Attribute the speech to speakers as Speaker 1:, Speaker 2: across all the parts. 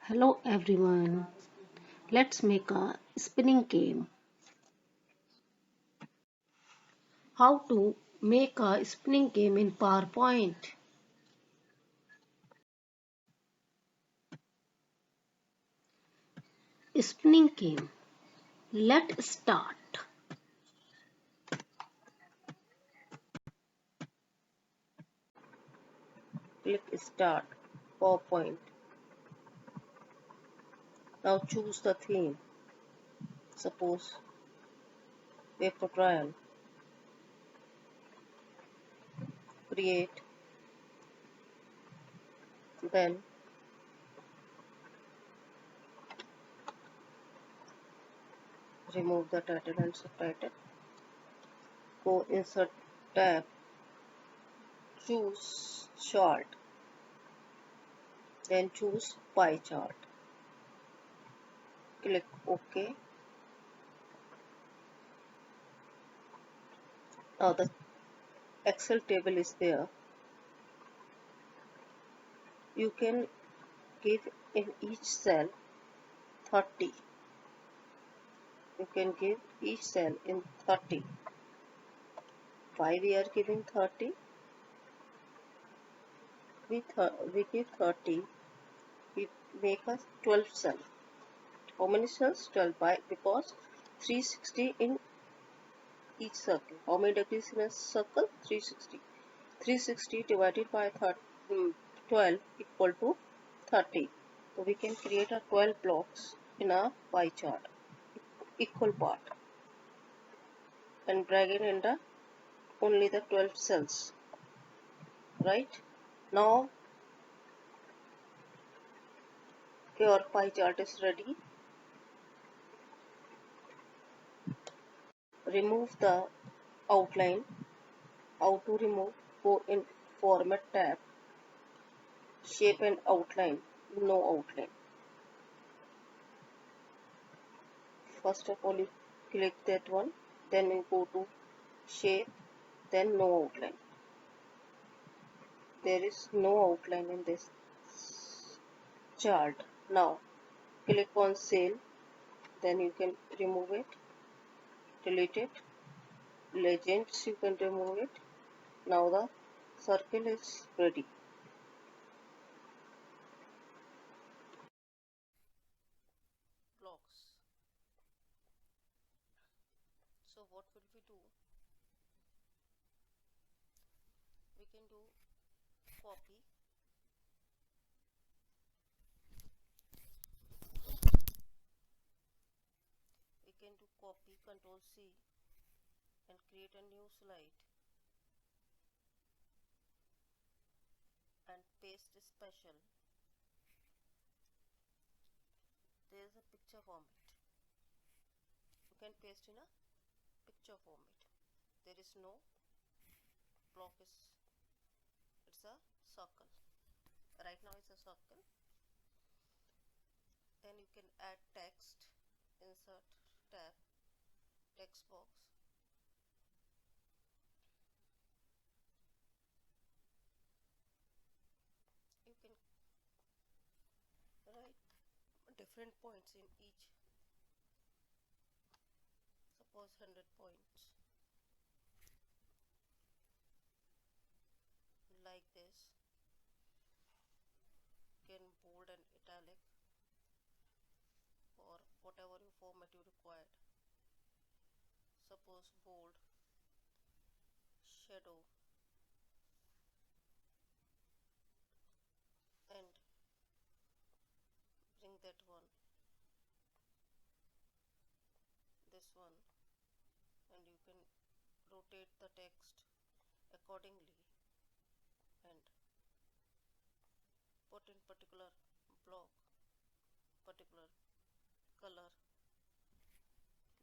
Speaker 1: Hello everyone. Let's make a spinning game. How to make a spinning game in PowerPoint. Spinning game. Let's start. Click Start. PowerPoint. Now choose the theme. Suppose paper trial. Create. Then remove the title and subtitle. Go Insert tab. Choose Chart. Then choose Pie Chart. Click OK. Now the Excel table is there. You can give in each cell 30. You can give each cell in 30. Why we are giving 30? We give 30. We make a 12 cell. How many cells? 12. Why? Because 360 in each circle. How many degrees in a circle? 360. 360 divided by 12 equal to 30. So we can create a 12 blocks in a pie chart. Equal part. And drag it in the only the 12 cells. Right? Now your pie chart is ready. Remove the outline. How to remove? Go in Format tab, Shape and Outline, no outline. First of all you click that one, then you go to Shape, then no outline. There is no outline in this chart. Now click on Sale, then you can remove it, delete it. Legends you can remove it. Now the circle is ready. Blocks. So what will we do? We can do copy. We can do copy, Control C and create a new slide and paste special. There is a picture format. You can paste in a picture format. There is no block, it's a circle. Right now it's a circle. Then you can add text. Insert tab, text box. You can write different points in each. Suppose 100 points. Like this. You can bold and italic or whatever format you required. Suppose bold, shadow, and bring that one, this one, and you can rotate the text accordingly and put in particular block, particular color,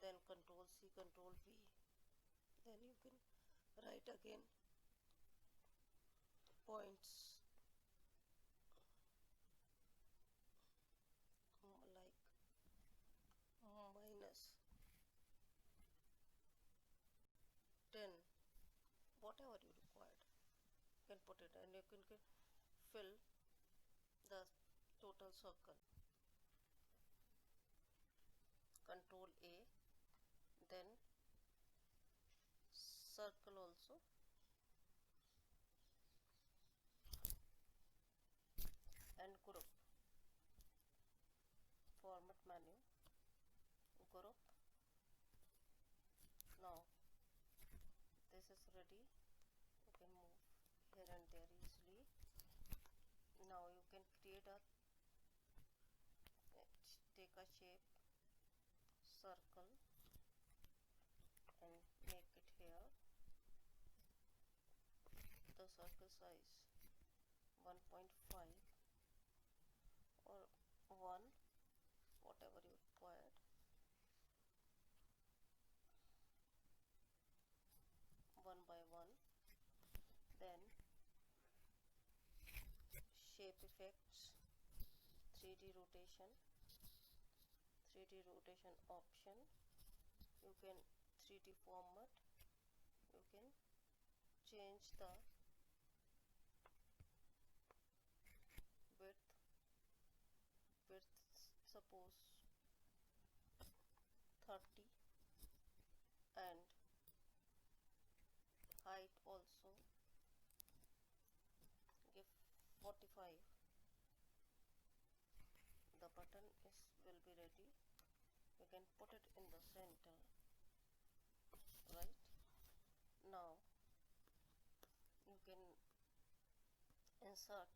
Speaker 1: then Control C, Control V. Then you can write again points like minus 10, whatever you required. You can put it and you can fill the total circle. Control A, then circle also, and group. Format menu, group. Now this is ready. You can move here and there easily. Now you can create a take a shape, circle, and make it here. The circle size 1.5 or 1, whatever you required. 1 by 1. Then shape effects, 3D rotation option. You can 3D format. You can change the width, suppose 30, and height also give 45. The button will be ready. You can put it in the center, right? Now you can insert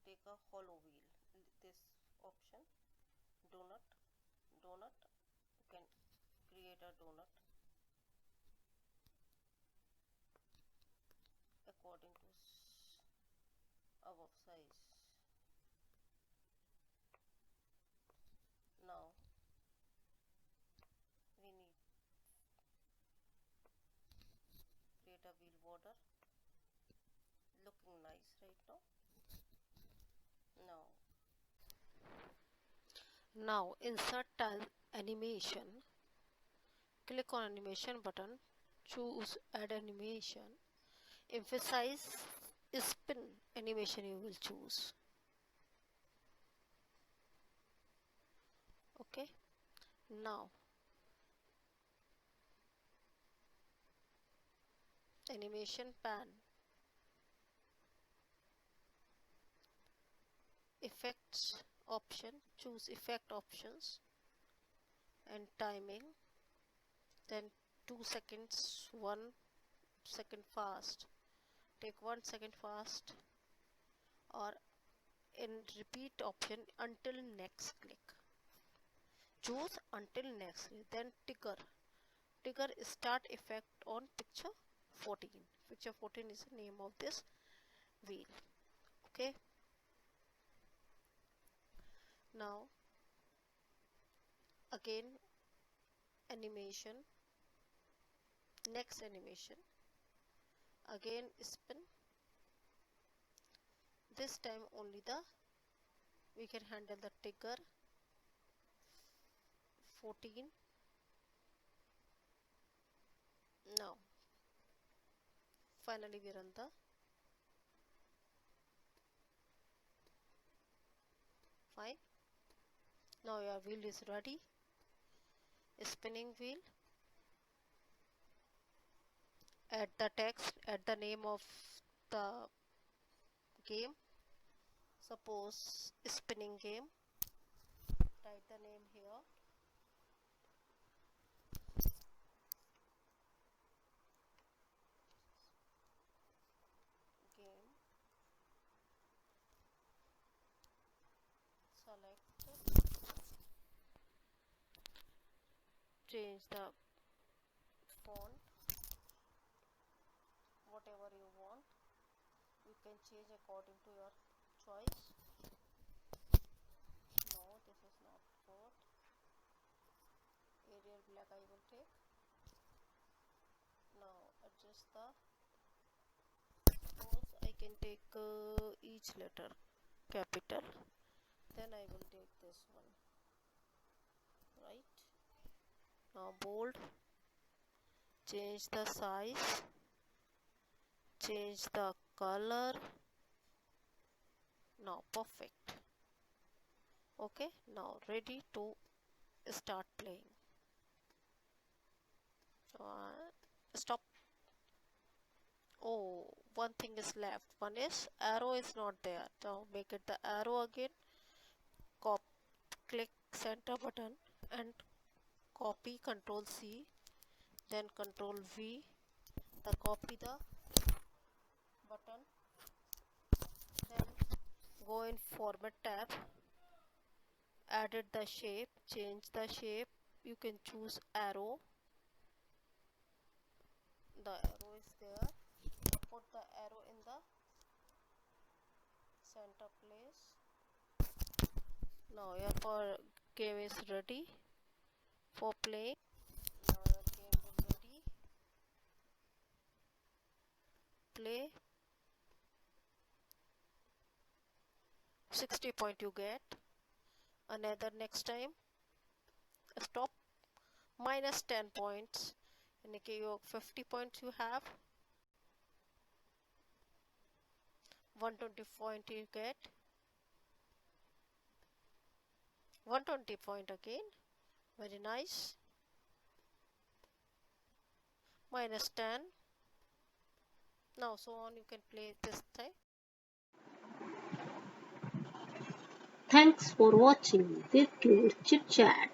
Speaker 1: take a hollow wheel. This option, donut. You can create a donut according to our size. Now we need create a wheel border, looking nice right now. Now insert tile animation. Click on animation button, choose add animation, emphasize spin animation you will choose. Okay, now animation pan, effects option, choose effect options and timing, then 2 seconds, 1 second fast, take 1 second fast, or in repeat option until next click. Choose until next click. Then trigger start effect on picture 14. Picture 14 is the name of this wheel. Okay, now again animation, next animation, again spin. This time only we can handle the trigger 14. Now finally we run the fine. Now your wheel is ready. Spinning wheel. Add the text, add the name of the game. Suppose spinning game. Write the name here. Game. Select. Change the font, whatever you want. You can change according to your choice. No, this is not good. Arial black I will take. Now adjust the, suppose I can take each letter capital, then I will take this one, right? Now bold, change the size, change the color. Now perfect.
Speaker 2: Okay, now ready to start playing. Stop. Oh, one thing is left. One is arrow is not there. Now make it the arrow again. Cop Click center button and copy, Control C, then Control V. The copy the button, then go in format tab, edit the shape, change the shape. You can choose arrow. The arrow is there. Put the arrow in the center place. Now your game is ready for playing. Now your game is ready. Play. 60 point you get. Another next time. Stop. Minus 10 points. In case you 50 points you have. 120 point you get. 120 point again. Very nice. Minus 10. Now so on you can play this thing.
Speaker 1: Thanks for watching this cute chit chat.